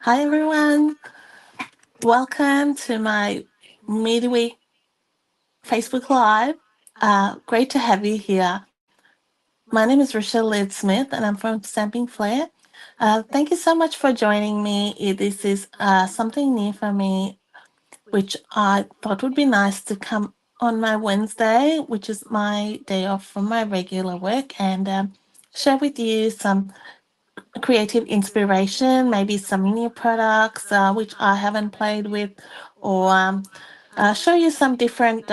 Hi everyone, welcome to my midweek Facebook Live. Great to have you here. My name is Rochelle Lid Smith and I'm from Stamping Flair. Thank you so much for joining me. This is something new for me, which I thought would be nice to come on my Wednesday, which is my day off from my regular work, and share with you some creative inspiration, maybe some new products which I haven't played with, or show you some different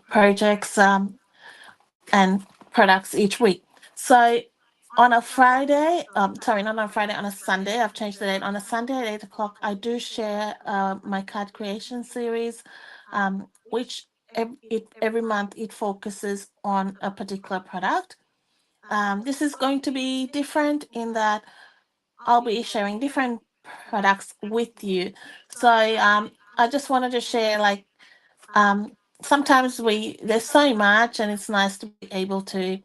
projects and products each week. So on a Friday, sorry, not on a Friday, on a Sunday, I've changed the date. On a Sunday at 8 o'clock, I do share my card creation series, which every month it focuses on a particular product. This is going to be different in that I'll be sharing different products with you. So I just wanted to share um, sometimes there's so much and it's nice to be able to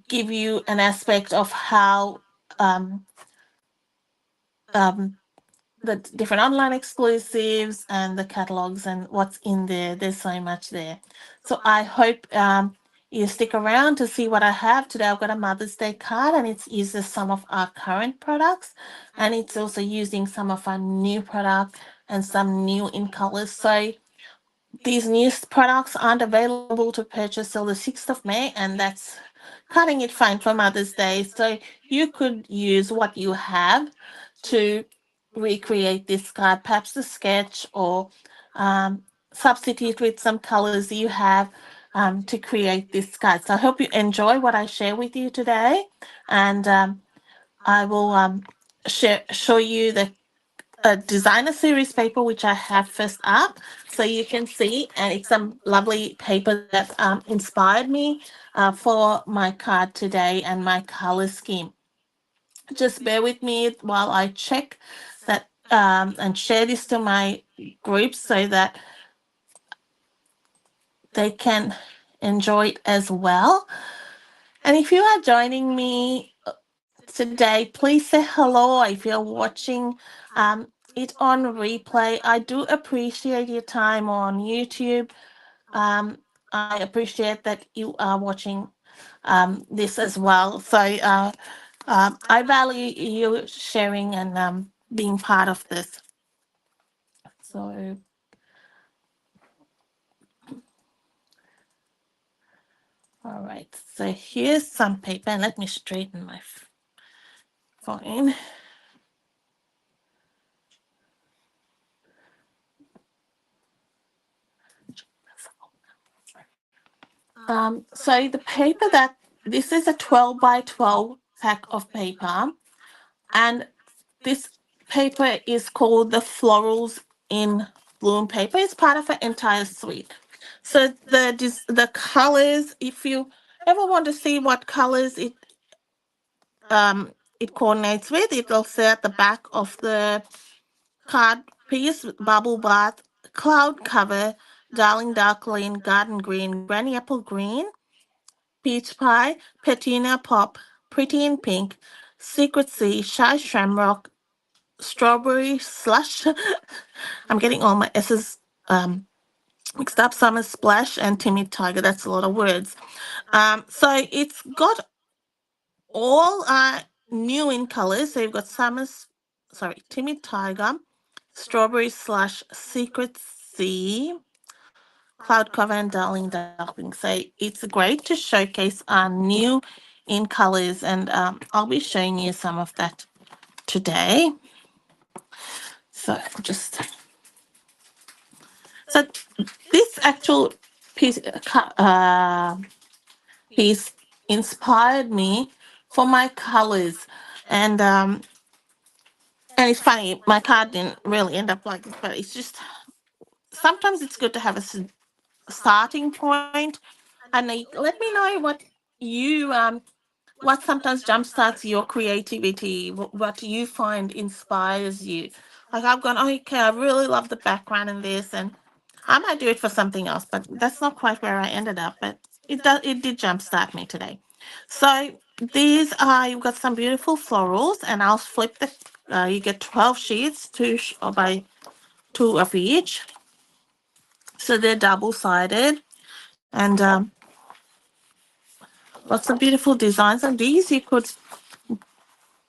give you an aspect of how um, um, the different online exclusives and the catalogs and what's in there. There's so much there. So I hope you stick around to see what I have. Today I've got a Mother's Day card and it uses some of our current products and it's also using some of our new product and some new in colors. So these new products aren't available to purchase till the 6th of May, and that's cutting it fine for Mother's Day. So you could use what you have to recreate this card, perhaps the sketch, or um, substitute with some colors you have to create this card. So I hope you enjoy what I share with you today, and I will show you the a designer series paper which I have first up, so you can see, and it's some lovely paper that inspired me for my card today and my color scheme. Just bear with me while I check that and share this to my group so that they can enjoy it as well. And if you are joining me today, please say hello if you're watching it on replay. I do appreciate your time on YouTube. I appreciate that you are watching this as well. So I value you sharing and being part of this. So, all right. So here's some paper, and let me straighten my phone. So the paper that this is a 12 by 12 pack of paper, and this paper is called the Florals in Bloom paper. It's part of an entire suite. So the colors, if you ever want to see what colors it coordinates with, it'll say at the back of the card piece: bubble bath, cloud cover, darling dark green, garden green, granny apple green, peach pie, petunia pop, pretty in pink, secret sea, shy shamrock, strawberry slush. I'm getting all my S's mixed up. Summer splash and timid tiger. That's a lot of words. So it's got all new in colors. So you've got timid tiger, strawberry slush, secret sea, cloud cover, and darling darling. So it's great to showcase our new in colors, and I'll be showing you some of that today. So just so this actual piece piece inspired me for my colors, and and it's funny, my card didn't really end up like this, but it's just sometimes it's good to have a starting point, and let me know you what sometimes jumpstarts your creativity, what you find inspires you. Like I've gone, okay, I really love the background in this, and I might do it for something else, but that's not quite where I ended up. But it did jumpstart me today. So these are, you've got some beautiful florals, and I'll flip the, you get 12 sheets, or by two of each. So they're double-sided, and lots of beautiful designs. And these you could,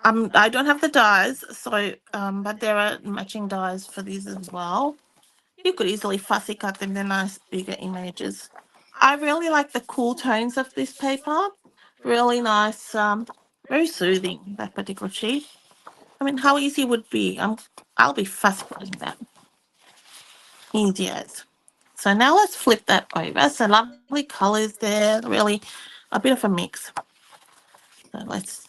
I don't have the dies, so, but there are matching dies for these as well. You could easily fussy cut them, they're nice bigger images. I really like the cool tones of this paper. Really nice, very soothing, that particular sheet. I mean, how easy would be? I'll be fussy cutting that. Easy as. So now let's flip that over. So lovely colors there, really a bit of a mix. So let's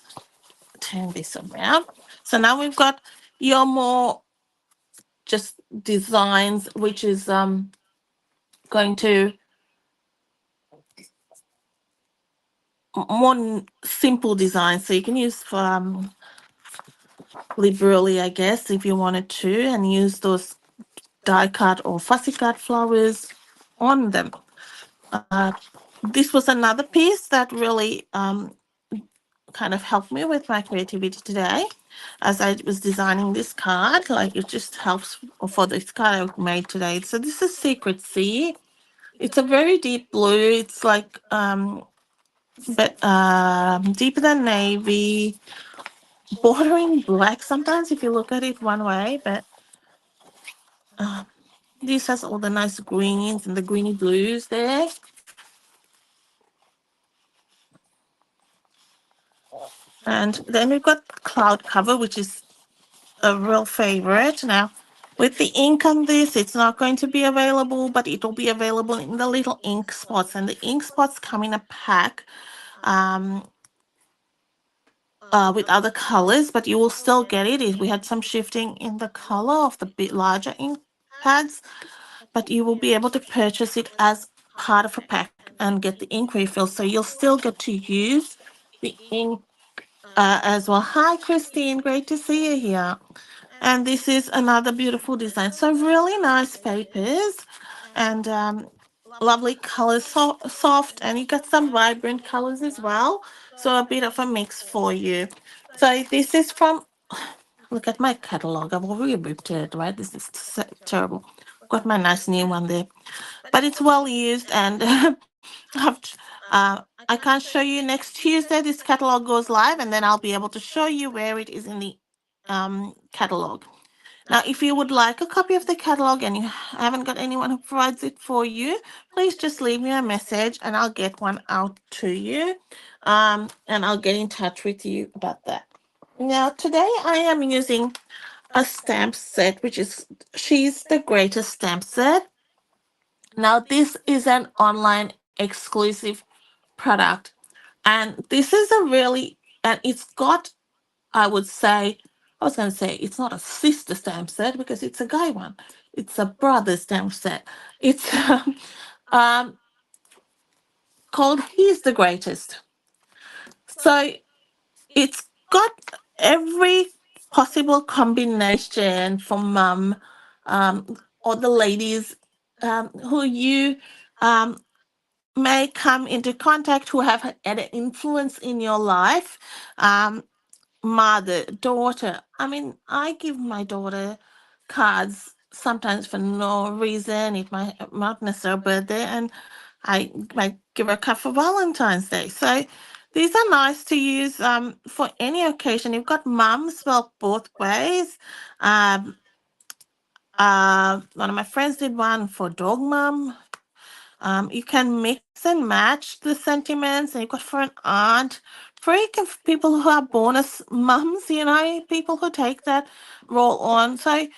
turn this around. So now we've got your more just designs, which is going to more simple designs. So you can use liberally, I guess, if you wanted to, and use those die cut or fussy cut flowers on them. Uh, this was another piece that really kind of helped me with my creativity today as I was designing this card. Like, it just helps for this card I made today. So this is Secret Sea. It's a very deep blue. It's like but deeper than navy, bordering black sometimes if you look at it one way, but uh, this has all the nice greens and the greeny blues there. And then we've got cloud cover, which is a real favorite. Now, with the ink on this, it's not going to be available, but it will be available in the little ink spots. And the ink spots come in a pack um, with other colors, but you will still get it. We had some shifting in the color of the bit larger ink pads, but you will be able to purchase it as part of a pack and get the ink refill. So you'll still get to use the ink as well. Hi, Christine. Great to see you here. And this is another beautiful design. So really nice papers and lovely colors, soft, and you got some vibrant colors as well. So a bit of a mix for you. So this is from, look at my catalog. I've already ripped it, right? This is terrible. Got my nice new one there. But it's well used, and I can't show you next Tuesday. This catalog goes live, and then I'll be able to show you where it is in the catalog. Now, if you would like a copy of the catalog and you haven't got anyone who provides it for you, please just leave me a message and I'll get one out to you. And I'll get in touch with you about that. Now, today I am using a stamp set, which is She's the Greatest stamp set. Now, this is an online exclusive product. And this is a really, and it's got, I would say, I was going to say it's not a sister stamp set because it's a guy one. It's a brother stamp set. It's um, called He's the Greatest. So it's got every possible combination for mum or the ladies who you um, may come into contact who have had an influence in your life. Mother, daughter. I mean, I give my daughter cards sometimes for no reason. It might not necessarily her birthday, and I might give her a card for Valentine's Day. So these are nice to use for any occasion. You've got mum spelled both ways. Um, One of my friends did one for dog mum. You can mix and match the sentiments, and you've got for an aunt, for people who are bonus mums, people who take that role on. So,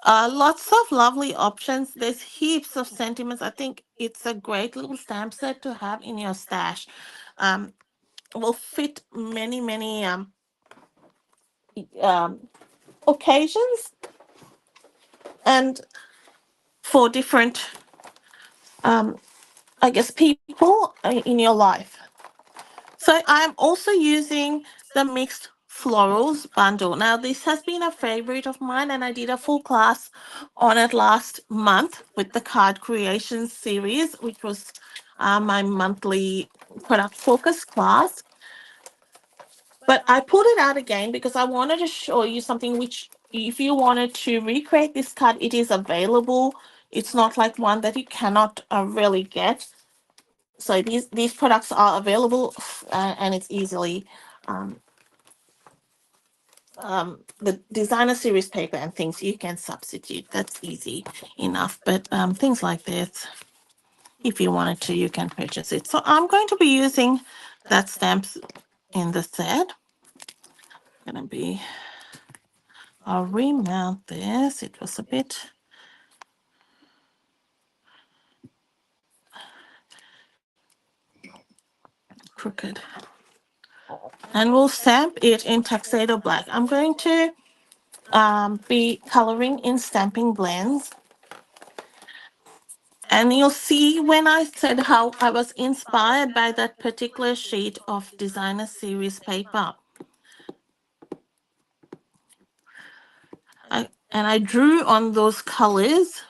lots of lovely options. There's heaps of sentiments. I think it's a great little stamp set to have in your stash. Um, will fit many, many um, occasions and for different, um, I guess, people in your life. So I'm also using the mixed florals bundle. Now this has been a favorite of mine and I did a full class on it last month with the card creation series, which was my monthly product focus class. But I pulled it out again because I wanted to show you something which, if you wanted to recreate this card, it is available. It's not like one that you cannot really get. So these products are available, and it's easily um, the designer series paper and things you can substitute. That's easy enough. But things like this, if you wanted to, you can purchase it. So I'm going to be using that stamps in the set. Gonna be, I'll remount this. It was a bit crooked. And we'll stamp it in Tuxedo Black. I'm going to be coloring in Stamping Blends. And you'll see when I said how I was inspired by that particular sheet of designer series paper. And I drew on those colors.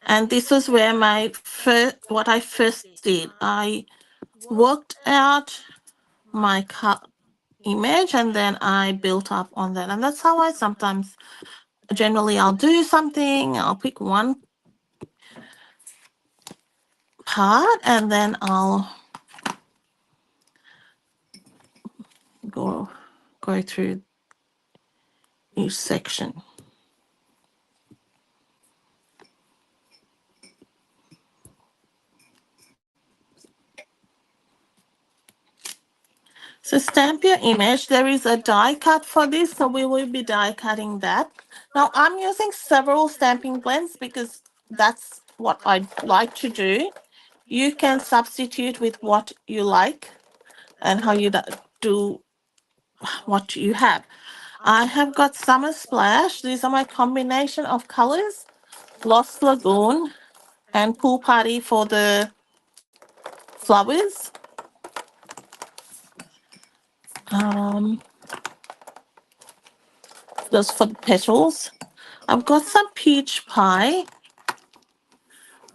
And this was where what I first did. I worked out my image and then I built up on that. And that's how I sometimes, generally, I'll do something, I'll pick one part and then I'll go through each section. So stamp your image. There is a die cut for this, so we will be die cutting that. Now I'm using several stamping blends because that's what I like to do. You can substitute with what you like and how you do what you have. I have got Summer Splash. These are my combination of colors. Lost Lagoon and Pool Party for the flowers. Um, those for the petals. I've got some Peach Pie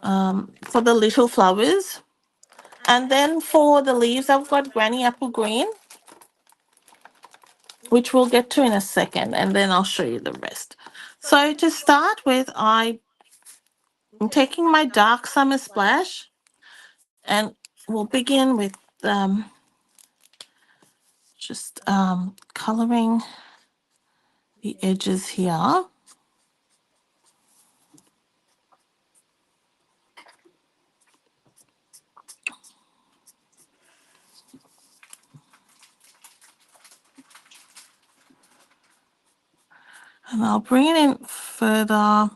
for the little flowers. And then for the leaves, I've got Granny Apple Green, which we'll get to in a second, and then I'll show you the rest. So to start with, I'm taking my dark Summer Splash, and we'll begin with just coloring the edges here. And I'll bring it in further.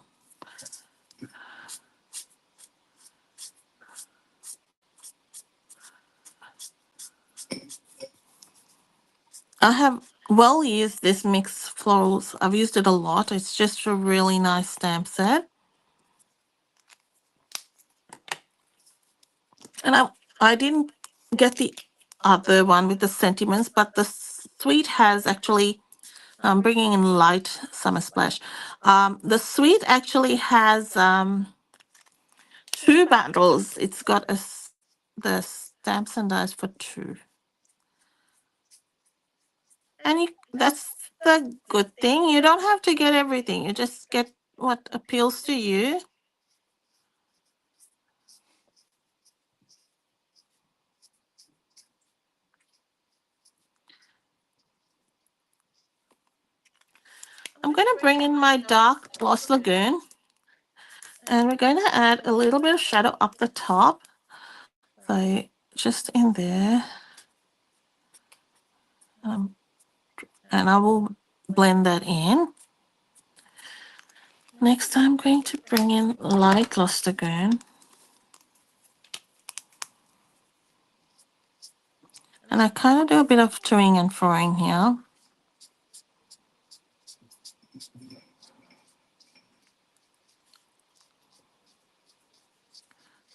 I have used this mixed florals. I've used it a lot. It's just a really nice stamp set. And I didn't get the other one with the sentiments, but the sweet has actually, bringing in light Summer Splash. The sweet actually has two bundles. It's got the stamps and dies for two. And that's the good thing. You don't have to get everything. You just get what appeals to you. I'm going to bring in my dark Lost Lagoon. And we're going to add a little bit of shadow up the top. So just in there. And I will blend that in. Next, I'm going to bring in light Lost Lagoon. And I kind of do a bit of toing and froing here.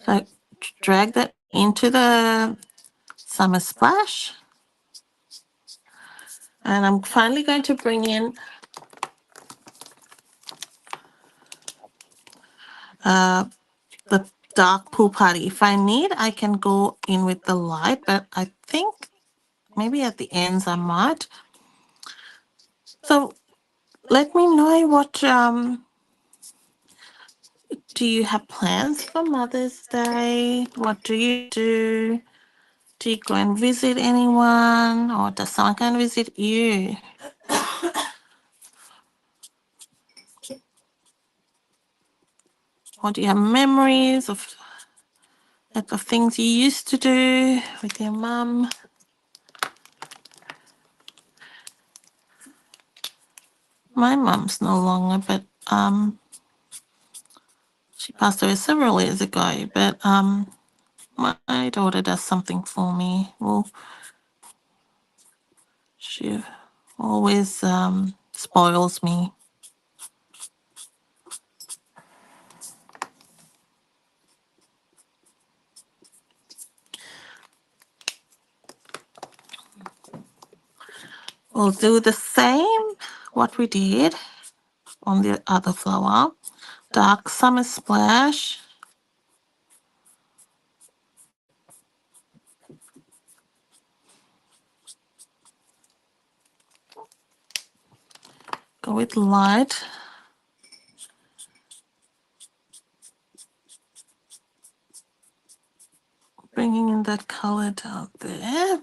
So drag that into the Summer Splash. And I'm finally going to bring in the dark Pool Party. If I need, I can go in with the light, but I think maybe at the ends I might. So let me know what do you have plans for Mother's Day? What do you do? Do you go and visit anyone, or does someone go and visit you? Or do you have memories of things you used to do with your mum? My mum's no longer, but she passed away several years ago. But my daughter does something for me. Well, she always spoils me. We'll do the same what we did on the other flower. Dark summer splash. Go with light. Bringing in that color down there.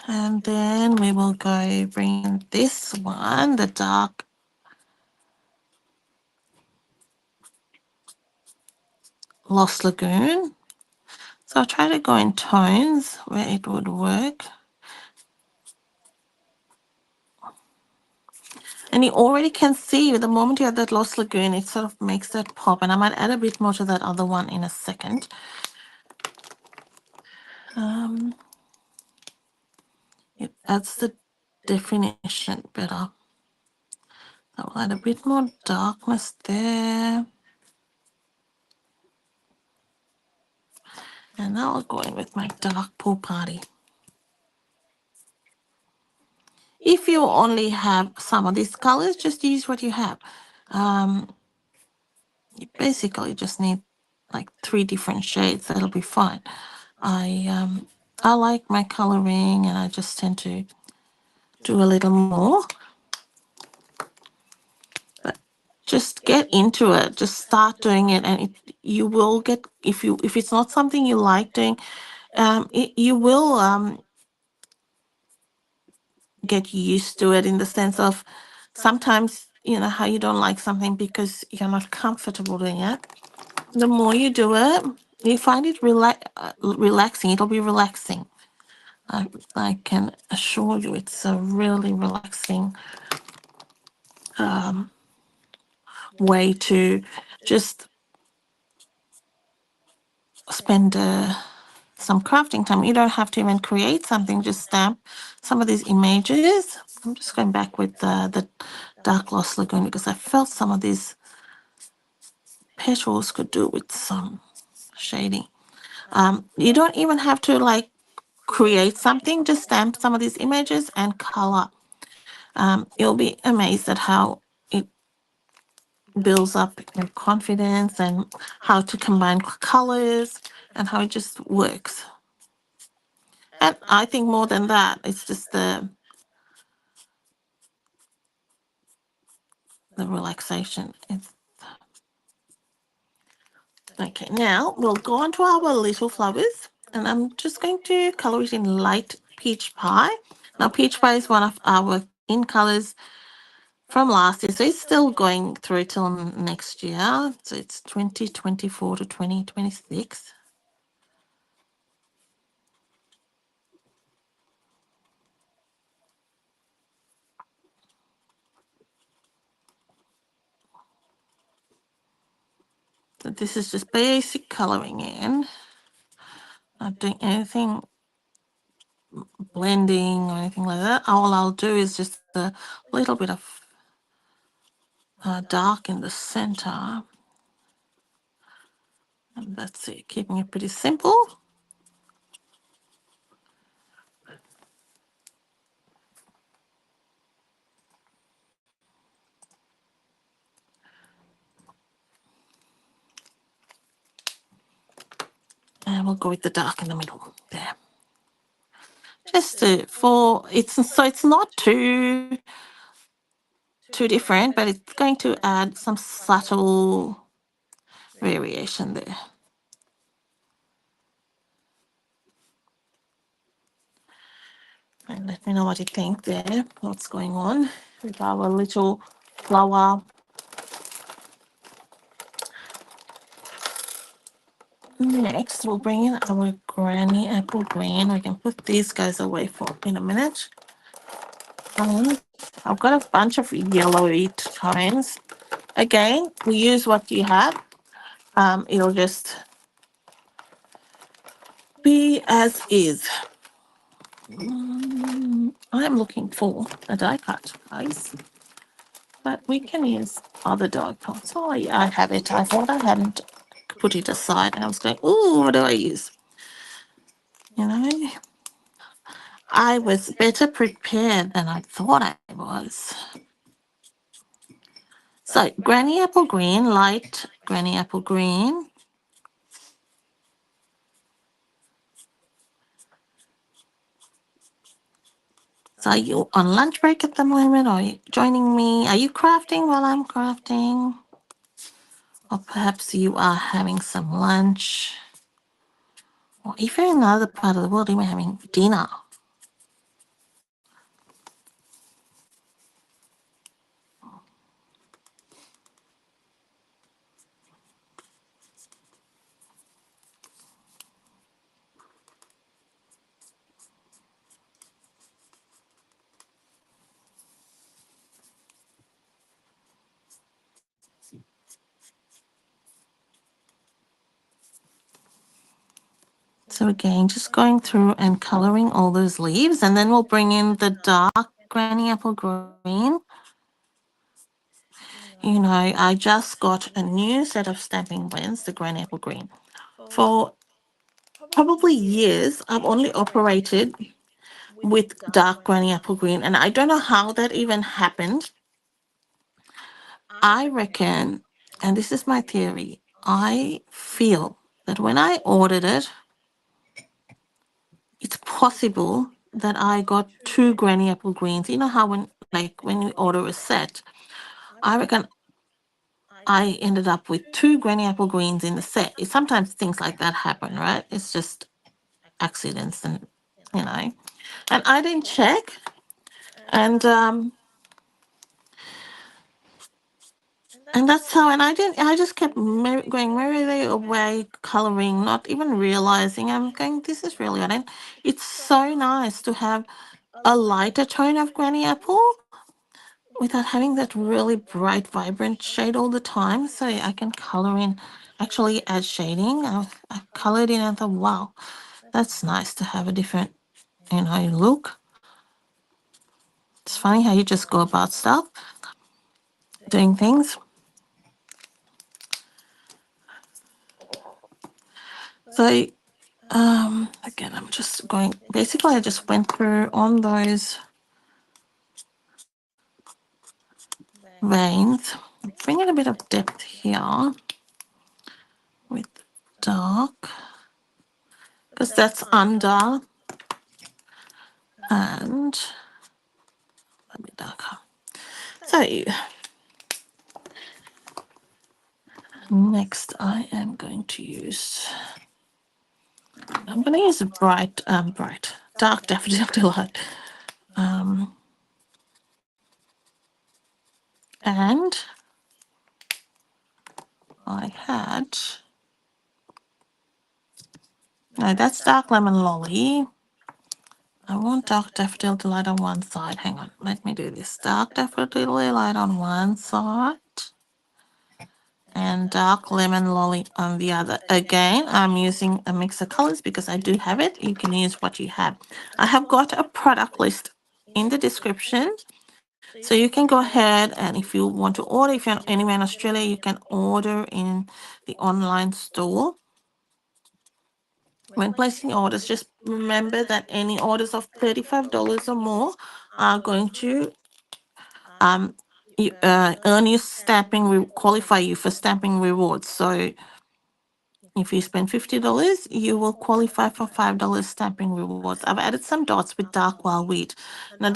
And then we will go bring in this one, the dark Lost Lagoon. So I'll try to go in tones where it would work. And you already can see the moment you have that Lost Lagoon, it sort of makes that pop. And I might add a bit more to that other one in a second. It adds the definition better. I'll add a bit more darkness there. And now I'll go in with my dark pool party. If you only have some of these colors, just use what you have. You basically just need like 3 different shades. That'll be fine. I like my coloring, and I just tend to do a little more. But just get into it. Just start doing it, and you will get, if it's not something you like doing, you will get used to it, in the sense of sometimes, you know how you don't like something because you're not comfortable doing it. The more you do it, you find it relaxing. It'll be relaxing. I can assure you, it's a really relaxing way to just spend some crafting time. You don't have to even create something, just stamp some of these images. I'm just going back with the Dark Lost Lagoon because I felt some of these petals could do with some shading. You don't even have to like create something, just stamp some of these images and color. You'll be amazed at how it builds up your confidence and how to combine colors and how it just works. And I think more than that, it's just the relaxation. Okay, now we'll go on to our little flowers, and I'm just going to color it in light peach pie. Now, peach pie is one of our in colors from last year, so it's still going through till next year. So it's 2024 to 2026. So this is just basic coloring in, not doing anything blending or anything like that. All I'll do is just a little bit of dark in the center. And that's it, keeping it pretty simple. will go with the dark in the middle there. Just for it's not too different, but it's going to add some subtle variation there. And let me know what you think there, what's going on with our little flower. Next, we'll bring in our granny apple green. We can put these guys away for in a minute. I've got a bunch of yellowy tones. Again, we use what you have. It'll just be as is. I'm looking for a die cut, guys. But we can use other die cuts. Oh, yeah, I have it. I thought I hadn't put it aside. And I was going, ooh, what do I use? You know, I was better prepared than I thought I was. So, granny apple green, light granny apple green. So, are you on lunch break at the moment? Or are you joining me? Are you crafting while I'm crafting? Or perhaps you are having some lunch. Or if you're in another part of the world, you may be having dinner. So again, just going through and coloring all those leaves, and then we'll bring in the dark granny apple green. You know, I just got a new set of stamping pens, the granny apple green. For probably years, I've only operated with dark granny apple green, and I don't know how that even happened. I reckon, and this is my theory, I feel that when I ordered it, it's possible that I got two granny apple greens. You know how when you order a set, I reckon I ended up with two granny apple greens in the set. Sometimes things like that happen, right? It's just accidents, and you know. And I didn't check, and that's how. And I didn't. I just kept going merrily away, coloring, not even realizing. I'm going. This is really odd. And it's so nice to have a lighter tone of granny apple without having that really bright, vibrant shade all the time. So I can color in, actually add shading. I've colored in and thought, wow, that's nice to have a different, look. It's funny how you just go about stuff, doing things. So, again, I'm just going, basically I just went through on those veins, bringing a bit of depth here with dark, because that's under and a bit darker. So next I am going to use, I'm going to use a dark daffodil delight. And I had, no, that's dark lemon lolly. I want dark daffodil delight on one side. Hang on, let me do this. Dark daffodil delight on one side and dark lemon lolly on the other. Again, I'm using a mix of colors because I do have it. You can use what you have. I have got a product list in the description. So you can go ahead, and if you want to order, if you're anywhere in Australia, you can order in the online store. When placing orders, just remember that any orders of $35 or more are going to earn you qualify you for stamping rewards. So If you spend $50, you will qualify for $5 stamping rewards. I've added some dots with dark wild wheat. Now,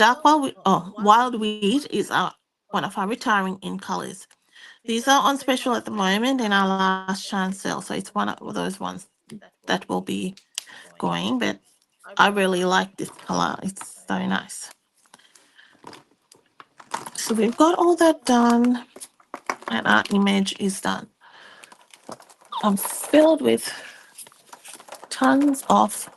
wild wheat is one of our retiring in colors. These are on special at the moment in our last chance sale, so it's one of those ones that will be going. But I really like this color; it's so nice. So we've got all that done, and our image is done. I'm filled with tons of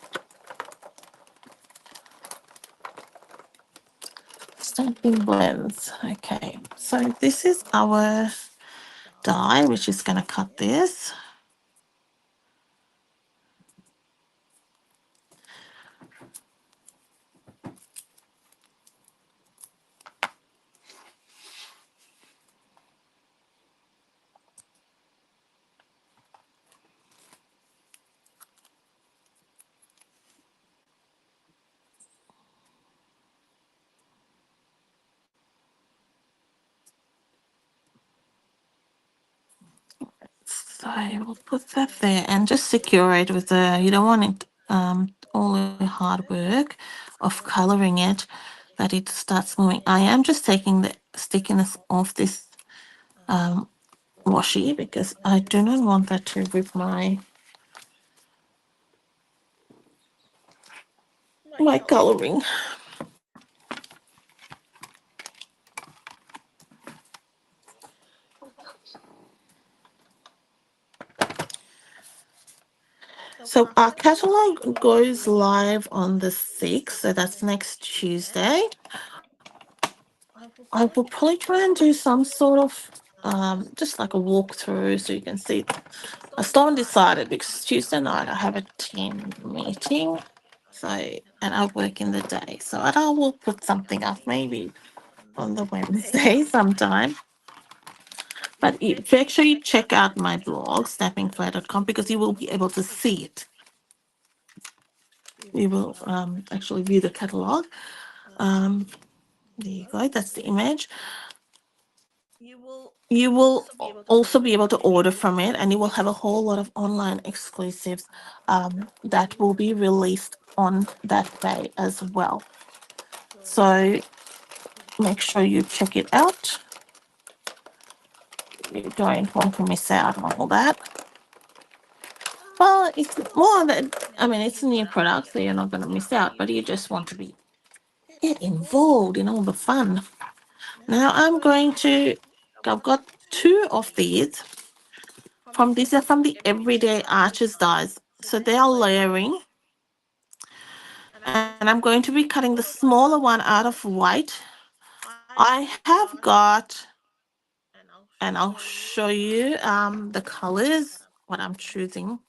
stamping blends. Okay, so this is our die, which is going to cut this. So we'll put that there and just secure it with you don't want it all the hard work of coloring it that it starts moving. I am just taking the stickiness off this washi because I do not want that to rip my coloring. So our catalog goes live on the 6th, so that's next Tuesday. I will probably try and do some sort of just like a walkthrough so you can see. I still haven't decided because Tuesday night I have a team meeting, so and I work in the day, so I will put something up maybe on the Wednesday sometime. But make sure you check out my blog, snappingflair.com, because you will be able to see it. We will actually view the catalog. There you go. That's the image. You will also be able to order from it, and you will have a whole lot of online exclusives that will be released on that day as well. So make sure you check it out. You don't want to miss out on all that. Well, it's more that, I mean, it's a new product, so you're not going to miss out, but you just want to get involved in all the fun. Now I've got 2 of these these are from the Everyday Arches dies. So they are layering. And I'm going to be cutting the smaller one out of white. I have got, and I'll show you the colors, what I'm choosing.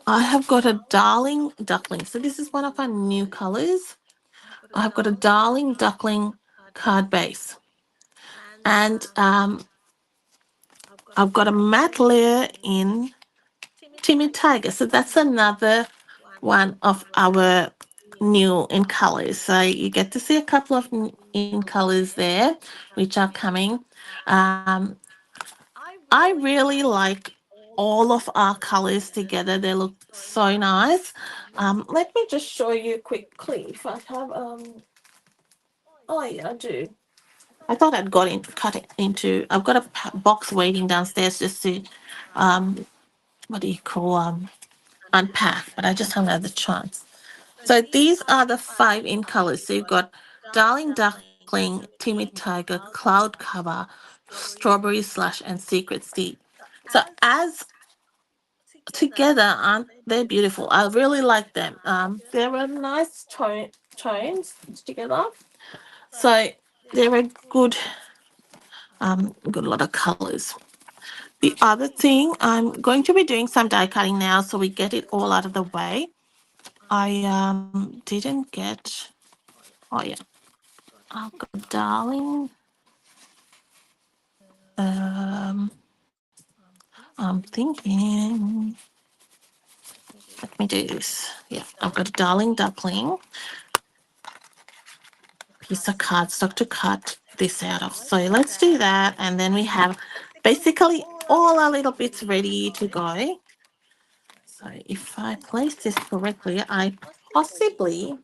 I have got a Darling Duckling. So this is one of our new colors. I have got a Darling Duckling card base. And I've got a matte layer in Timid Tiger. So that's another one of our new in colors. So you get to see a couple of in colors there, which are coming. I really like all of our colors together. They look so nice. Let me just show you quickly if I have oh yeah, I do. I thought I'd cut it into. I've got a box waiting downstairs just to what do you call unpack, but I just haven't had the chance. So these are the 5 in colors. So you've got Darling Duckling, Timid Tiger, Cloud Cover, Strawberry Slush, and Secret Seed. So as together, aren't they beautiful? I really like them. They're a nice tones together. So they're a good lot of colors. The other thing, I'm going to be doing some die cutting now, so we get it all out of the way. I didn't get. Oh yeah, I've got Darling. I'm thinking. Let me do this. Yeah, I've got a Darling Duckling piece of cardstock to cut this out of. So let's do that, and then we have basically all our little bits ready to go. So if I place this correctly, I possibly,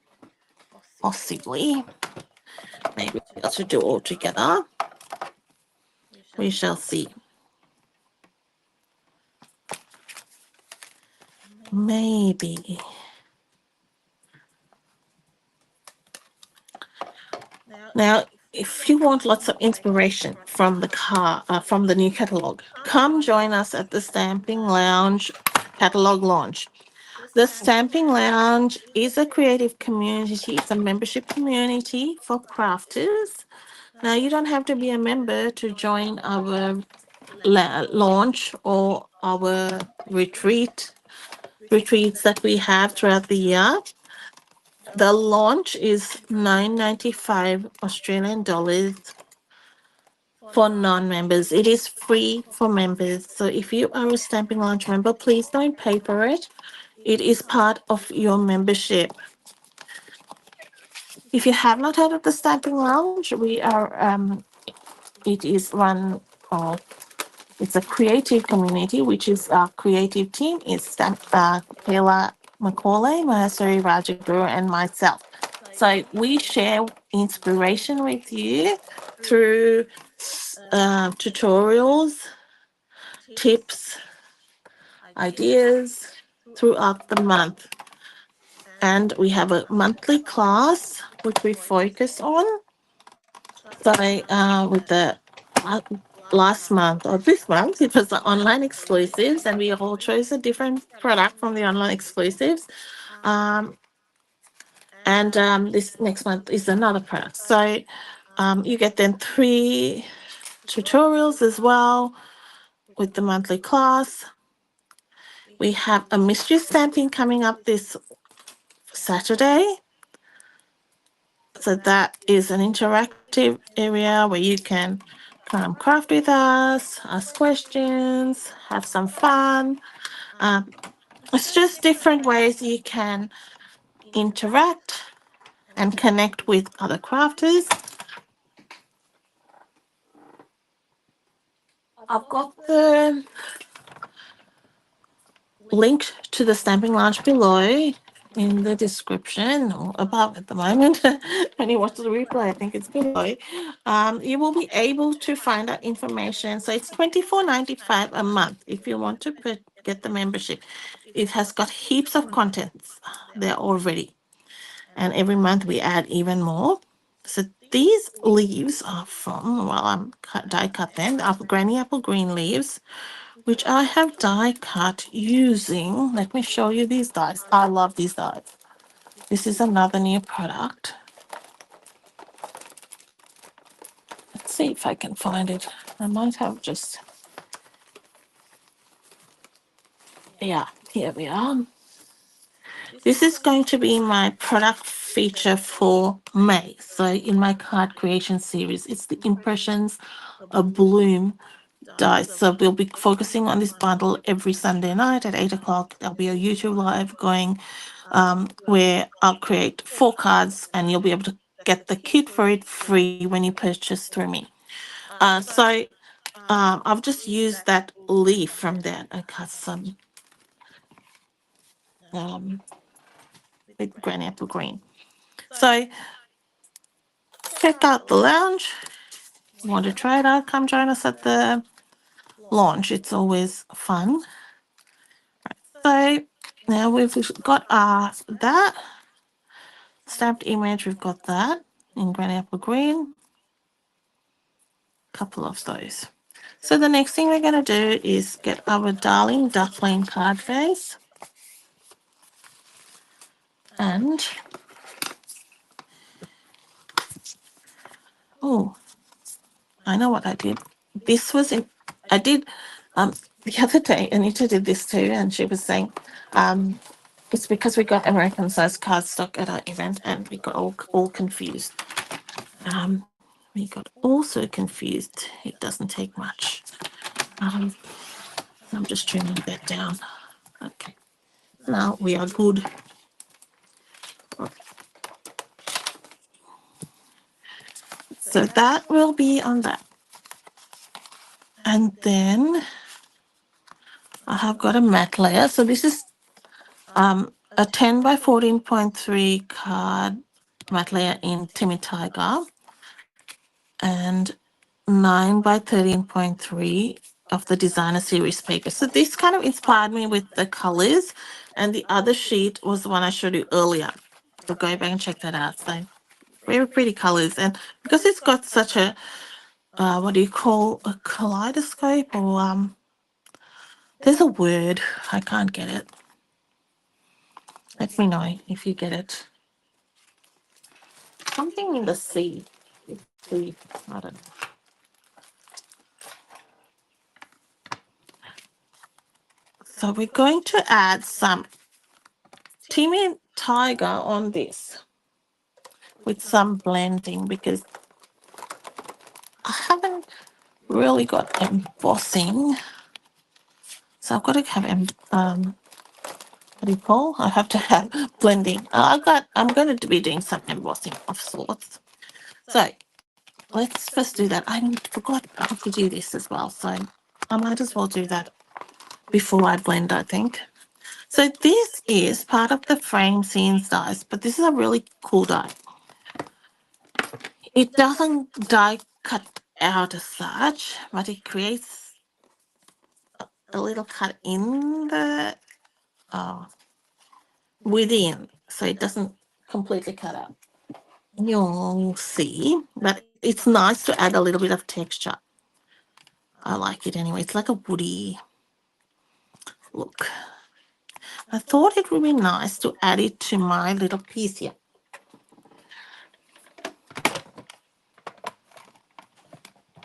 maybe I should do all together. We shall see. Maybe. Now, if you want lots of inspiration from the new catalog, come join us at the Stamping Lounge catalog launch. The Stamping Lounge is a creative community. It's a membership community for crafters. Now, you don't have to be a member to join our launch or our retreats that we have throughout the year. The launch is $9.95 Australian dollars for non-members. It is free for members. So if you are a Stamping Lounge member, please don't pay for it. It is part of your membership. If you have not heard of the Stamping Lounge, it is run, uh, it's a creative community, which is our creative team is Kayla McCauley, Mahasuri Rajaguru, and myself. So we share inspiration with you through tutorials, tips, ideas throughout the month. And we have a monthly class which we focus on. So with the uh, last month or this month, it was the online exclusives, and we all chose a different product from the online exclusives. Um, and this next month is another product. So you get then 3 tutorials as well with the monthly class. We have a mystery stamping coming up this Saturday. So that is an interactive area where you can come craft with us, ask questions, have some fun. Um, it's just different ways you can interact and connect with other crafters. I've got the link to the Stamping Lounge below in the description or above at the moment. When you watch the replay, I think it's below. You will be able to find out information. So it's $24.95 a month if you want to get the membership. It has got heaps of contents there already. And every month we add even more. So these leaves are from, well, I'm die cut them, are Granny Apple Green leaves, which I have die cut using, let me show you these dies. I love these dies. This is another new product. Let's see if I can find it. I might have just, yeah, here we are. This is going to be my product feature for May. So in my card creation series, it's the Impressions of Bloom dice. So we'll be focusing on this bundle every Sunday night at 8 o'clock. There'll be a YouTube live going where I'll create 4 cards and you'll be able to get the kit for it free when you purchase through me. I've just used that leaf from that. I cut some with Granny Apple Green. So check out the lounge. If you want to try it out, come join us at the launch. It's always fun. So now we've got that stamped image. We've got that in Granny Apple Green. Couple of those. So the next thing we're going to do is get our darling duckling card face. And, oh, I know what I did. This was in, I did, the other day, Anita did this too, and she was saying, it's because we got American size cardstock at our event and we got all confused. We got also confused. It doesn't take much. I'm just trimming that down. Okay. Now we are good. So that will be on that. And then I have got a matte layer. So this is a 10 by 14.3 card matte layer in Timmy Tiger and 9 by 13.3 of the designer series paper. So this kind of inspired me with the colors, and the other sheet was the one I showed you earlier. So go back and check that out. So very pretty colors, and because it's got such a what do you call a kaleidoscope, or there's a word, I can't get it. Let me know if you get it. Something in the sea. I don't know. So we're going to add some Timmy Tiger on this with some blending, because I haven't really got embossing. So I've got to have what do you call? I have to have blending. I'm going to be doing some embossing of sorts. So let's first do that. I forgot how to do this as well, so I might as well do that before I blend, I think. So this is part of the frame scenes dies, but this is a really cool die. It doesn't die cut out as such, but it creates a little cut in the within, so it doesn't completely cut out. You'll see, but it's nice to add a little bit of texture. I like it anyway. It's like a woody look. I thought it would be nice to add it to my little piece here.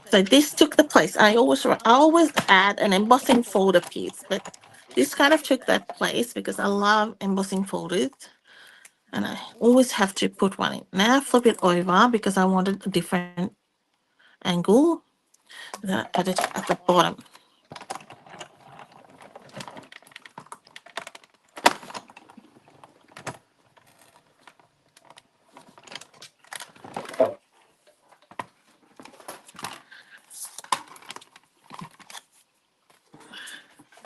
So this took the place. I always add an embossing folder piece, but this kind of took that place because I love embossing folders, and I always have to put one in. Now I flip it over because I wanted a different angle. Then I add it at the bottom.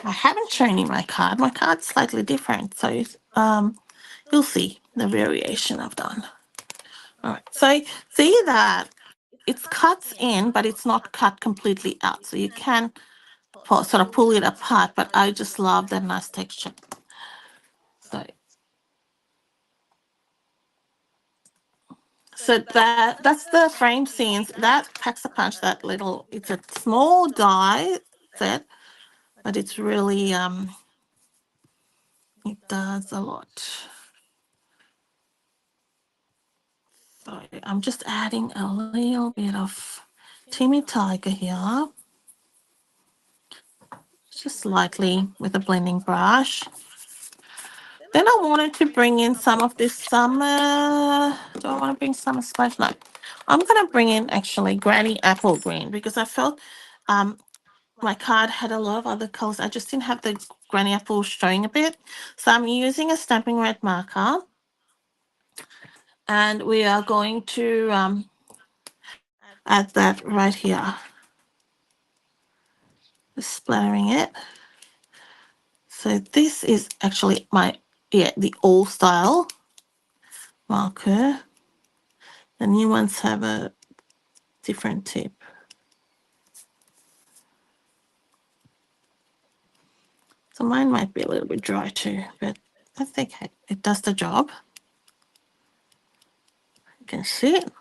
I haven't shown you my card. My card's slightly different, so you'll see the variation I've done. All right, so see that it's cuts in, but it's not cut completely out. So you can sort of pull it apart, but I just love that nice texture. So that's the frame scenes. That packs a punch, that little, it's a small die set, but it's really it does a lot. So I'm just adding a little bit of Timmy Tiger here, just lightly with a blending brush. Then I wanted to bring in some of this summer. Do I want to bring summer splash? No. I'm going to bring in actually Granny Apple Green, because I felt my card had a lot of other colors. I just didn't have the Granny Apple showing a bit. So I'm using a Stamping Red marker. And we are going to add that right here. Just splattering it. So this is actually the old style marker. The new ones have a different tip. So mine might be a little bit dry too, but that's okay. It does the job. You can see it.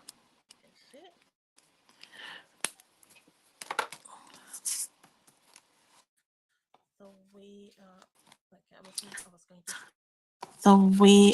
So we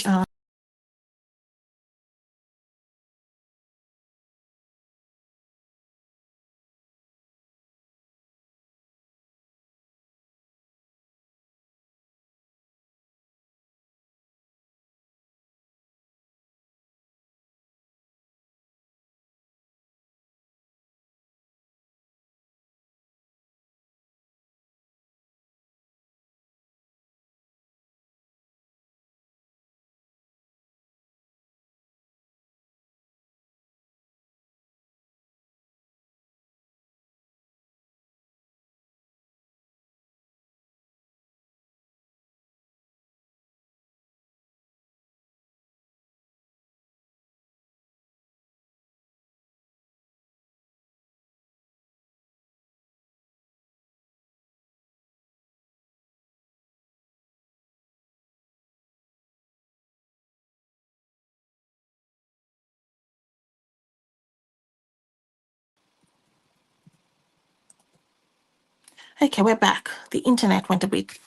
Okay, we're back. The internet went a bit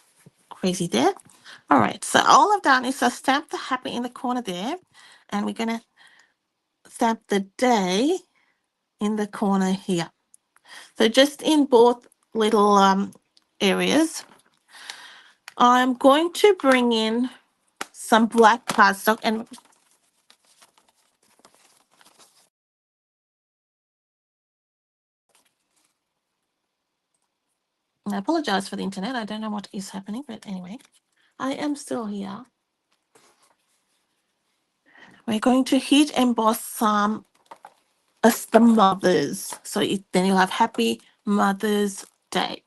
crazy there. All right, so all I've done is I stamped the happy in the corner there, and we're going to stamp the day in the corner here. So just in both little areas, I'm going to bring in some black cardstock, and I apologize for the internet. I don't know what is happening, but anyway, I am still here. We're going to heat emboss some as the mothers. So then you'll have Happy Mother's Day.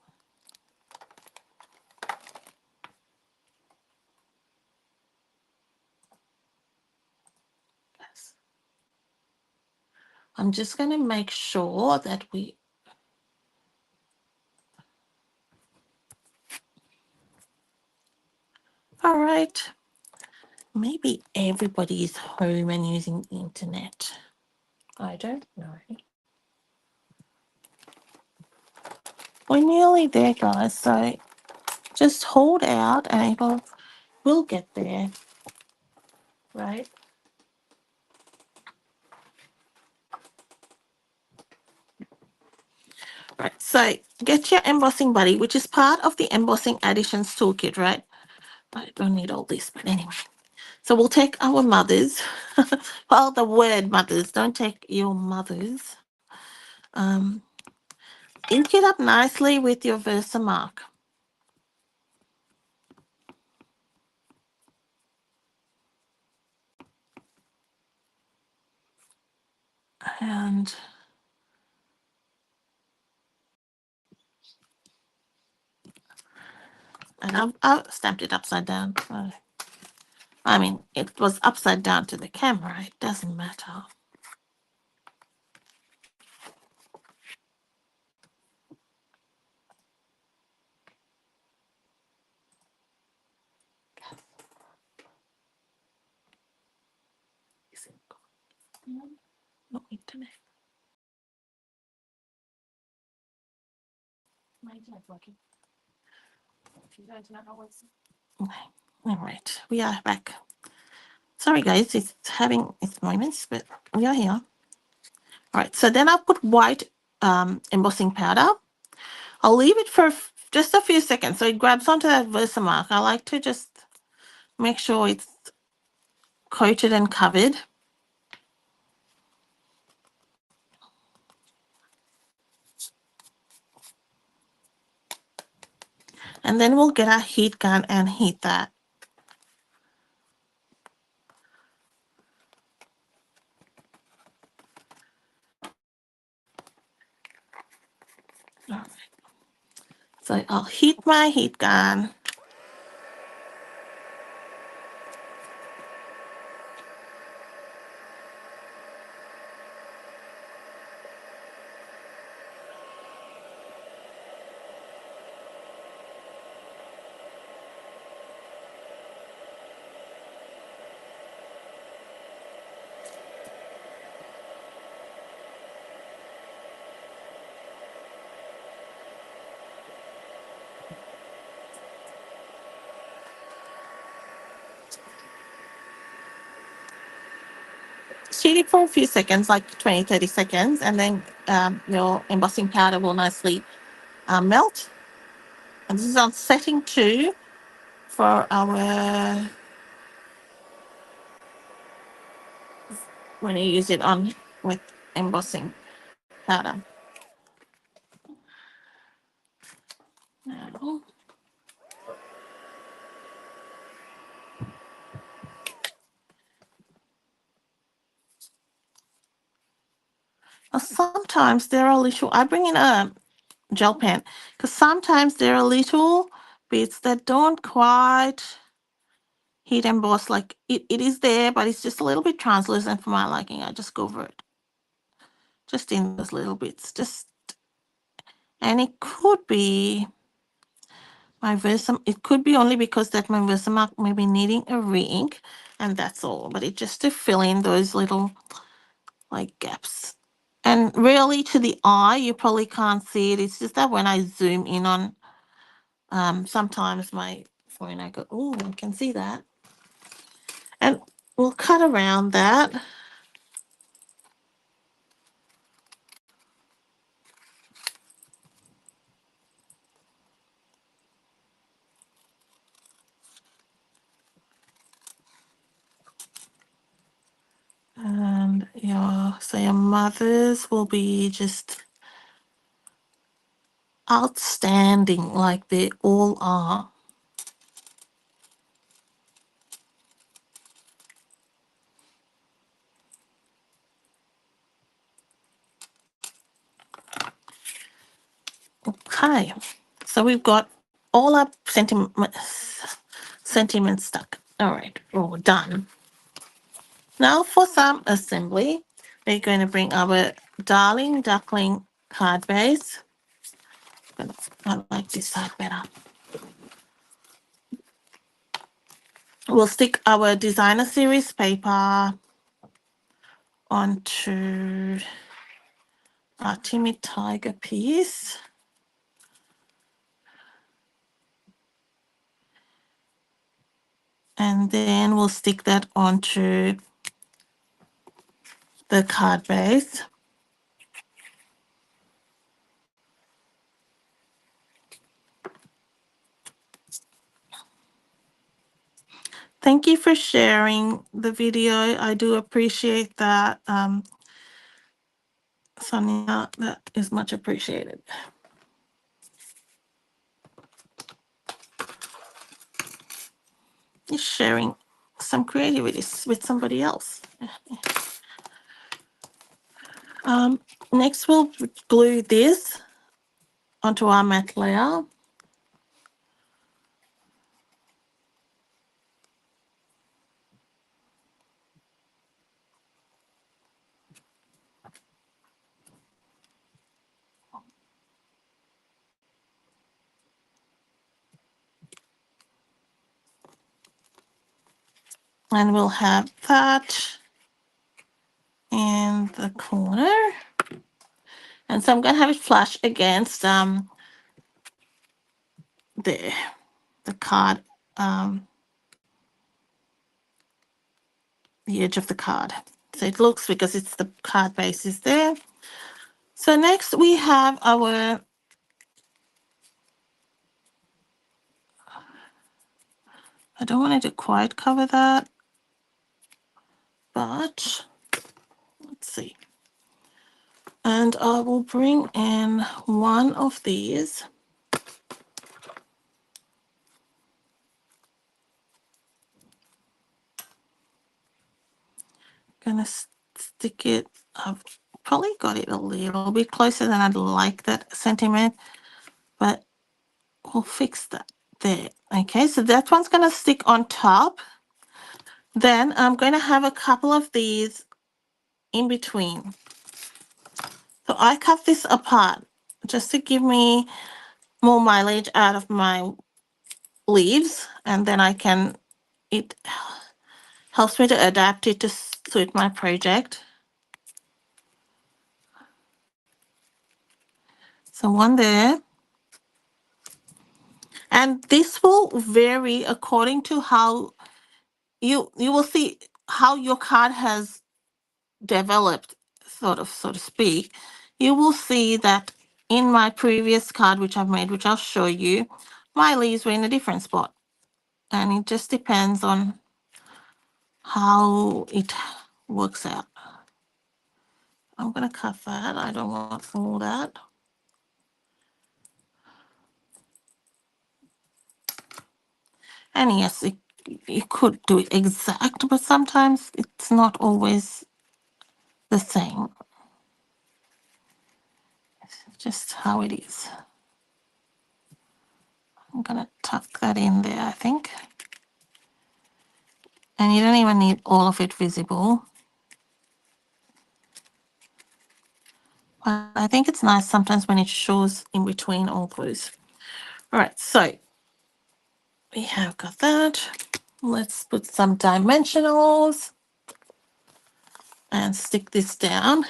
Yes. I'm just going to make sure that we. All right. Maybe everybody is home and using the internet. I don't know. We're nearly there, guys. So just hold out and we'll get there. Right? Right. So get your embossing buddy, which is part of the embossing additions toolkit, right? I don't need all this, but anyway. So we'll take our mothers. Well, the word mothers. Don't take your mothers. Ink it up nicely with your Versamark. And I've stamped it upside down. I mean, it was upside down to the camera. It doesn't matter. No internet. My internet's working. If you don't know how it's. Okay. All right. We are back. Sorry, guys. It's having its moments, but we are here. All right. So then I'll put white embossing powder. I'll leave it for just a few seconds so it grabs onto that Versamark. I like to just make sure it's coated and covered. And then we'll get our heat gun and heat that. All right. So I'll heat my heat gun. Heat it for a few seconds, like 20, 30 seconds, and then your embossing powder will nicely melt. And this is on setting 2 for our, when you use it on with embossing powder. Now, sometimes there are little, I bring in a gel pen because sometimes there are little bits that don't quite heat emboss. Like it is there, but it's just a little bit translucent for my liking. I just go over it. Just in those little bits. And it could be my it could be only because that my Versamark may be needing a re-ink, and that's all. But it just to fill in those little like gaps. And really to the eye, you probably can't see it. It's just that when I zoom in on sometimes my phone, I go, oh, I can see that. And we'll cut around that. And your mothers will be just outstanding like they all are. Okay, so we've got all our sentiments stuck. All right, we're done. Now for some assembly, we're going to bring our darling duckling card base. I like this side better. We'll stick our designer series paper onto our timid tiger piece. And then we'll stick that onto the card base. Thank you for sharing the video. I do appreciate that, Sonia. That is much appreciated. You're sharing some creativity with somebody else. Next, we'll glue this onto our matte layer. And we'll have that in the corner. And so I'm going to have it flush against the card, the edge of the card. So it looks, because it's the card base is there. So next we have our I don't want it to quite cover that, but let's see. And I will bring in one of these. Gonna stick it. I've probably got it a little bit closer than I'd like that sentiment, but we'll fix that there. Okay, so that one's gonna stick on top. Then I'm going to have a couple of these in between. So I cut this apart just to give me more mileage out of my leaves, and then it helps me to adapt it to suit my project. So one there. And this will vary according to how you will see how your card has developed, sort of, so to speak. You will see that in my previous card, which I've made, which I'll show you, my leaves were in a different spot. And it just depends on how it works out. I'm going to cut that. I don't want all that. And yes, you could do it exact, but sometimes it's not always the same. It's just how it is. I'm going to tuck that in there, I think. And you don't even need all of it visible. But I think it's nice sometimes when it shows in between all those. All right, so we have got that. Let's put some dimensionals and stick this down.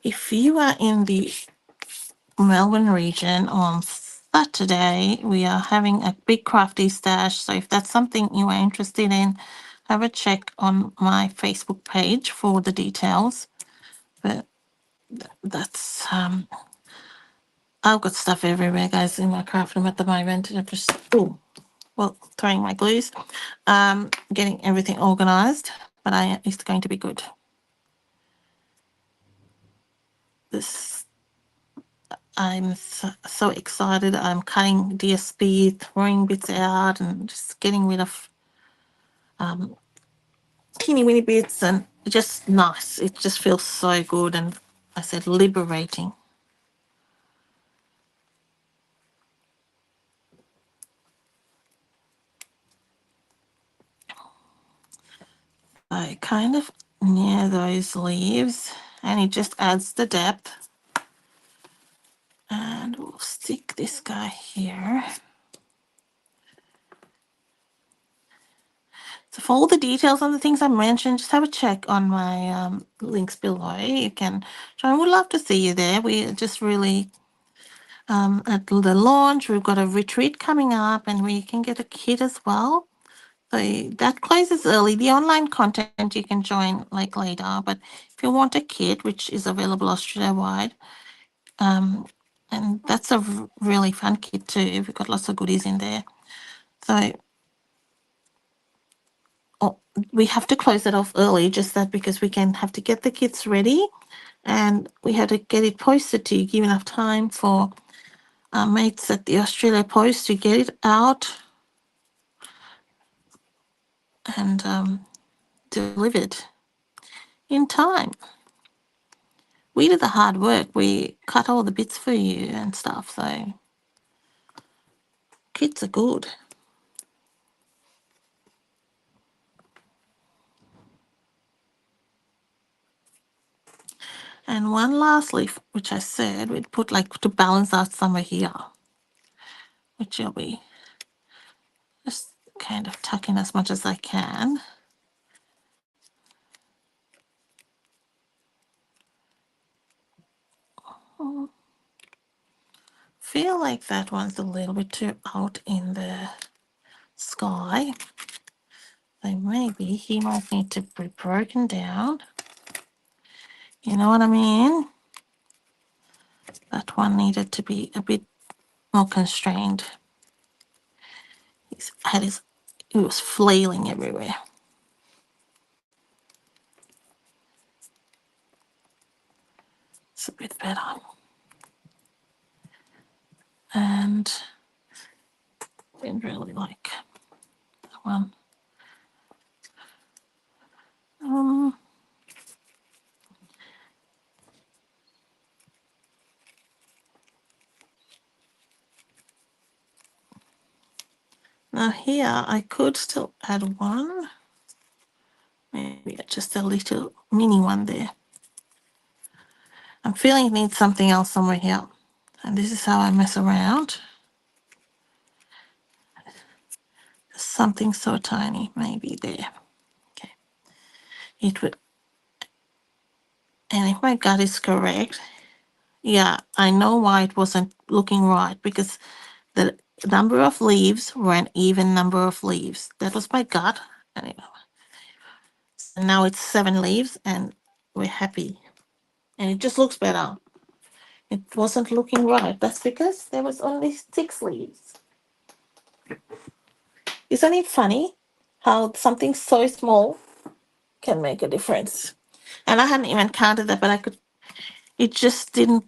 If you are in the Melbourne region on Saturday, we are having a big crafty stash. So if that's something you are interested in, have a check on my Facebook page for the details. But that's I've got stuff everywhere, guys, in my craft room at the moment. I'm just throwing my glues, getting everything organized. But it's going to be good. This I'm so excited. I'm cutting DSP, throwing bits out, and just getting rid of teeny weeny bits, and just nice. It just feels so good, and I said liberating. I kind of near those leaves, and it just adds the depth. And we'll stick this guy here. So for all the details on the things I mentioned, just have a check on my links below. You can join. We'd love to see you there. We just really at the launch, we've got a retreat coming up, and we can get a kit as well. So that closes early. The online content you can join like later, but if you want a kit, which is available Australia-wide, and that's a really fun kit too. We've got lots of goodies in there. So we have to close it off early, just that because we can have to get the kits ready, and we had to get it posted to you, give enough time for our mates at the Australia Post to get it out and delivered in time. We did the hard work. We cut all the bits for you and stuff, so kits are good. And one last leaf, which I said we'd put like to balance out somewhere here, which will be just kind of tuck in as much as I can. Feel like that one's a little bit too out in the sky. So maybe he might need to be broken down. You know what I mean? That one needed to be a bit more constrained. He was flailing everywhere. It's a bit better. And didn't really like that one. Now here I could still add one. Maybe just a little mini one there. I'm feeling it needs something else somewhere here. And this is how I mess around. Something so tiny, maybe there. Okay. It would, and if my gut is correct, yeah, I know why it wasn't looking right, because the number of leaves were an even number of leaves. That was my gut. Anyway. So now it's 7 leaves and we're happy. And it just looks better. It wasn't looking right. That's because there was only 6 leaves. Isn't it funny how something so small can make a difference? And I hadn't even counted that, but it just didn't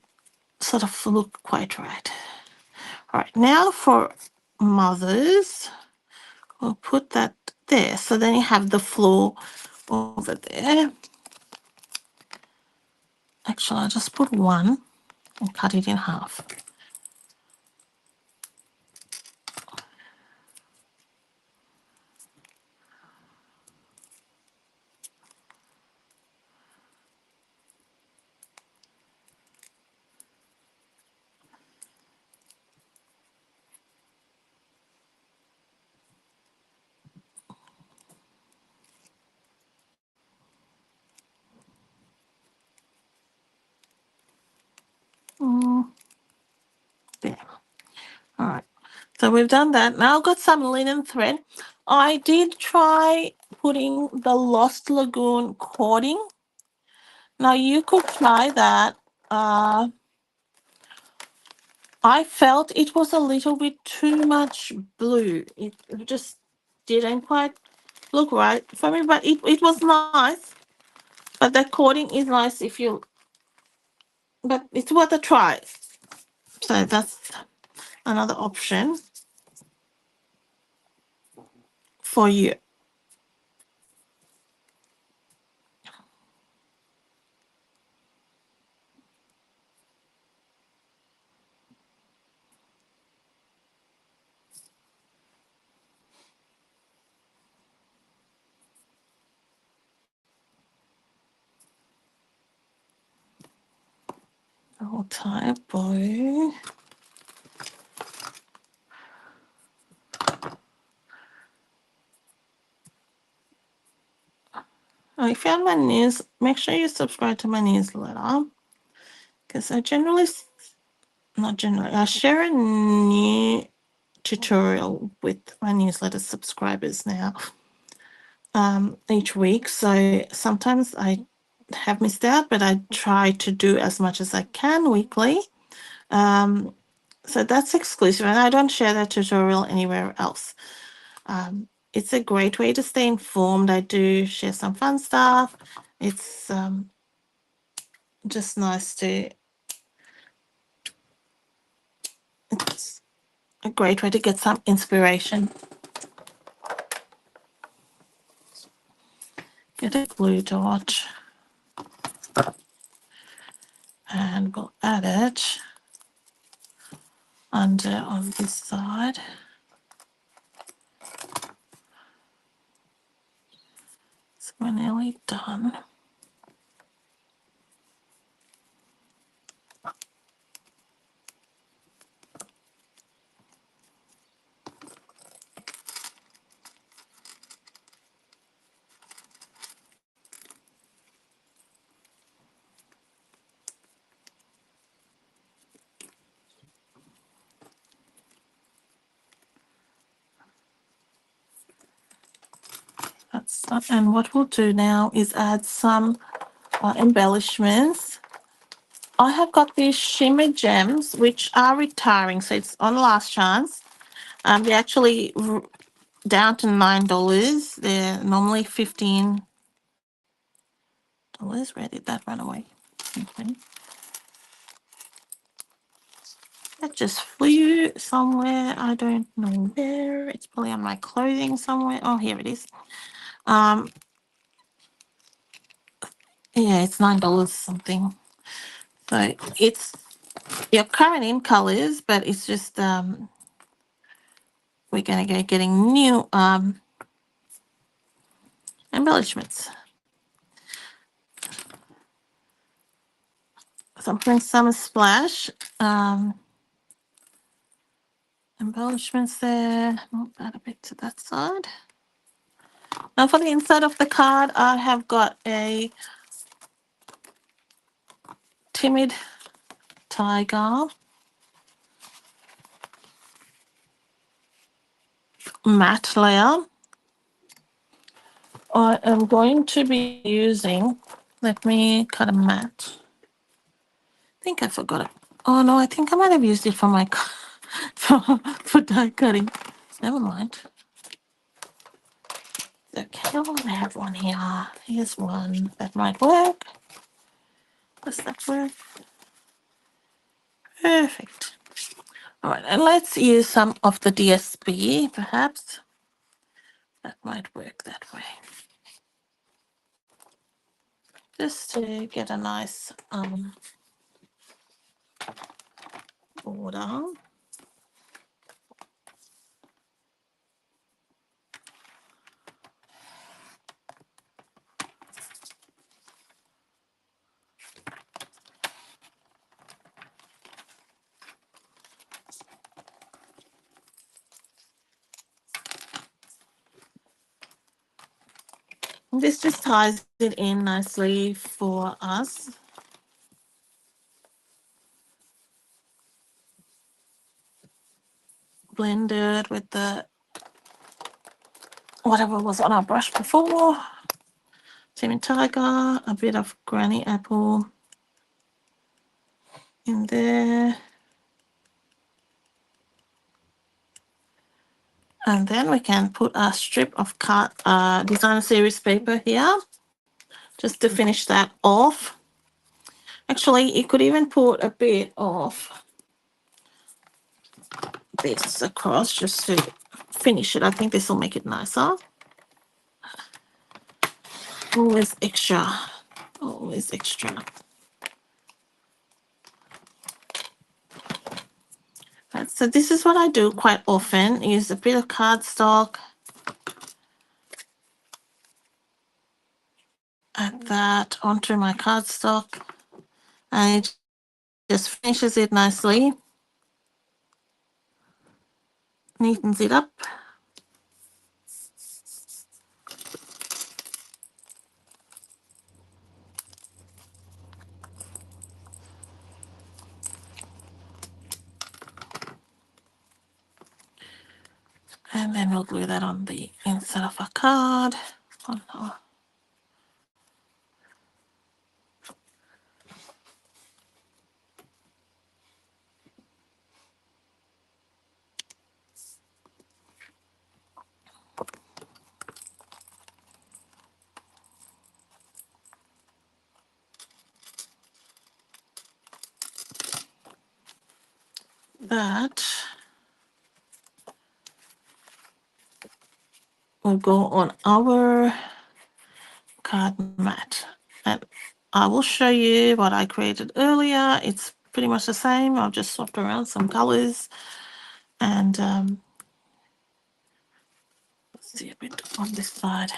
sort of look quite right. All right, now for mothers, we'll put that there. So then you have the floor over there. Actually, I'll just put one and cut it in half. So we've done that. Now I've got some linen thread. I did try putting the Lost Lagoon cording. Now you could try that. Uh, I felt it was a little bit too much blue. It just didn't quite look right for me, but it was nice. But the cording is nice if you, but it's worth a try. So that's another option for you. I'll tie a bow. Oh, if you have my news, make sure you subscribe to my newsletter because not generally, I share a new tutorial with my newsletter subscribers now each week. So sometimes I have missed out, but I try to do as much as I can weekly. So that's exclusive, and I don't share that tutorial anywhere else. It's a great way to stay informed. I do share some fun stuff. It's just nice to, it's a great way to get some inspiration. Get a glue dot and we'll add it under on this side. So we're nearly done. That's that. And what we'll do now is add some embellishments. I have got these shimmer gems, which are retiring, so it's on last chance. They're actually down to $9. They're normally $15. Where did that run away? Okay. That just flew somewhere. I don't know where. It's probably on my clothing somewhere. Oh, here it is. Yeah, it's $9 something. So it's your current in colors, but it's just we're gonna go getting new embellishments. So I'm putting some splash embellishments there. Move that a bit to that side. Now for the inside of the card, I have got a timid tiger matte layer. I am going to be using, let me cut a matte. I think I forgot it. Oh no, I think I might have used it for my for die cutting. Never mind. Okay, I have one here. Here's one that might work. Does that work? Perfect. All right, and let's use some of the DSP, perhaps. That might work that way. Just to get a nice border. This just ties it in nicely for us. blend it with the whatever was on our brush before. Timmy Tiger, a bit of Granny Apple in there. And then we can put a strip of designer series paper here just to finish that off. Actually, you could even put a bit of this across just to finish it. I think this will make it nicer. Always extra. Always extra. Right, so this is what I do quite often. Use a bit of cardstock. Add that onto my cardstock. And it just finishes it nicely. Neatens it up. And then we'll glue that on the inside of our card. That will go on our card mat. And I will show you what I created earlier. It's pretty much the same. I've just swapped around some colors and let's see a bit on this side.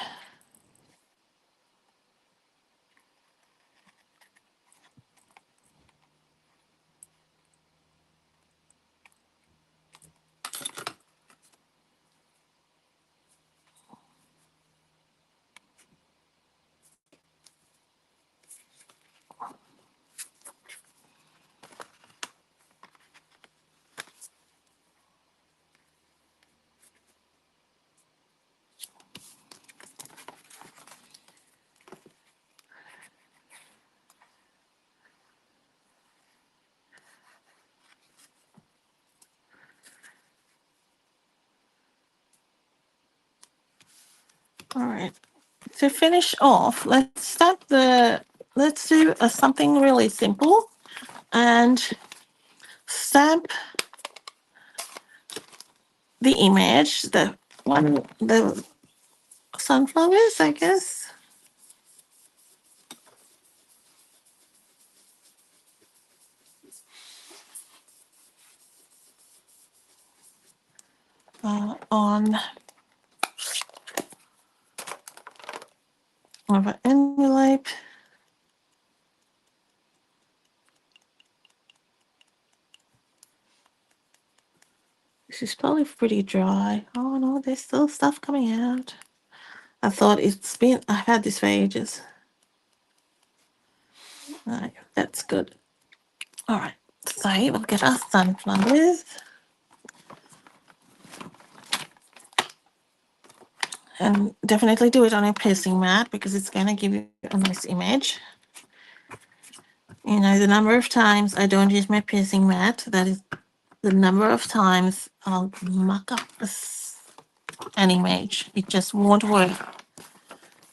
All right. To finish off, let's do something really simple and stamp the image, the sunflowers, I guess. On an envelope. This is probably pretty dry. Oh no, there's still stuff coming out. I thought I've had this for ages. Right, that's good. All right, so we'll get our sunflowers. And definitely do it on a piercing mat because it's going to give you a nice image. You know, the number of times I don't use my piercing mat, that is the number of times I'll muck up an image. It just won't work.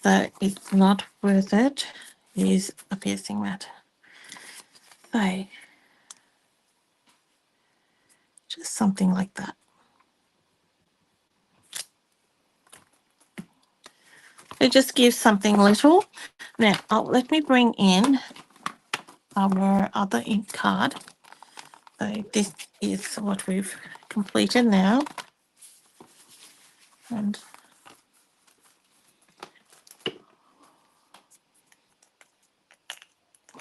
So it's not worth it. Use a piercing mat. So just something like that. It just gives something little. Now, let me bring in our other ink card. So this is what we've completed now. And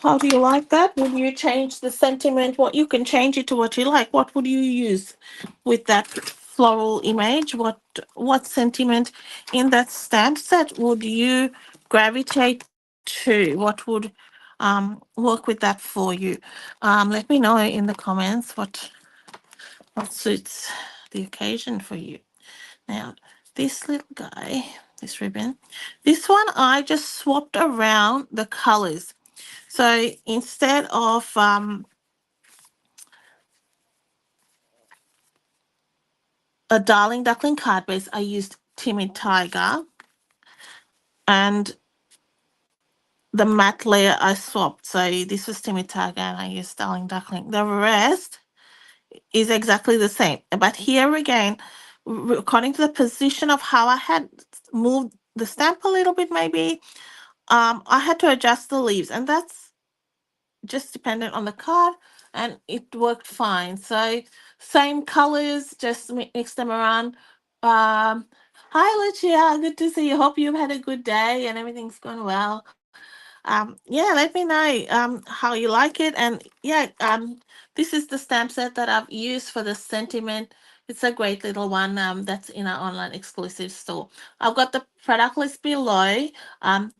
how do you like that? Would you change the sentiment? What you can change it to what you like. What would you use with that floral image? What sentiment in that stamp set would you gravitate to? What would work with that for you? Let me know in the comments what suits the occasion for you. Now, this little guy, this ribbon, this one I just swapped around the colors. So instead of a Darling Duckling card base, I used Timid Tiger, and the matte layer I swapped. So this was Timid Tiger and I used Darling Duckling. The rest is exactly the same. But here again, according to the position of how I had moved the stamp a little bit, maybe I had to adjust the leaves, and that's just dependent on the card, and it worked fine. So same colors, just mix them around. Hi Lucia, good to see you. Hope you've had a good day and everything's going well. Yeah, let me know how you like it. And yeah, this is the stamp set that I've used for the sentiment. It's a great little one that's in our online exclusive store. I've got the product list below. Um,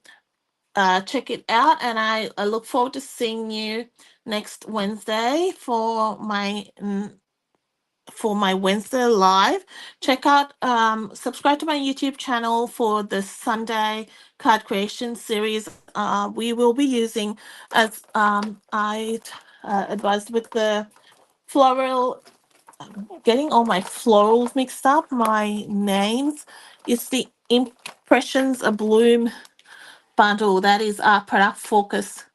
check it out, and I look forward to seeing you next Wednesday for my Wednesday live. Check out, subscribe to my YouTube channel for the Sunday card creation series. We will be using, as I advised with the floral, getting all my florals mixed up, my names. It's the Impressions of Bloom bundle. That is our product focus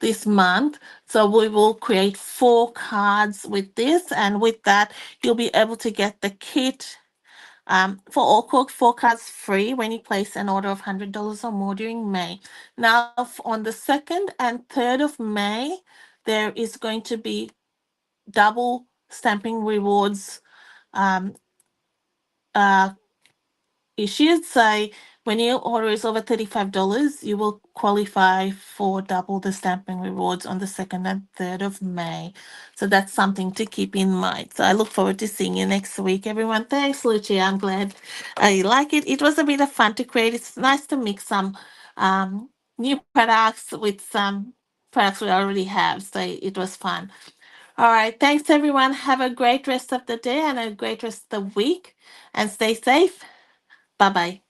this month. So we will create 4 cards with this, and with that, you'll be able to get the kit for all cook 4 cards free when you place an order of $100 or more during May. Now, on the 2nd and 3rd of May, there is going to be double stamping rewards um, uh, issued. So when your order is over $35, you will qualify for double the stamping rewards on the 2nd and 3rd of May. So that's something to keep in mind. So I look forward to seeing you next week, everyone. Thanks, Lucia. I'm glad you like it. It was a bit of fun to create. It's nice to mix some new products with some products we already have. So it was fun. All right. Thanks, everyone. Have a great rest of the day and a great rest of the week. And stay safe. Bye bye.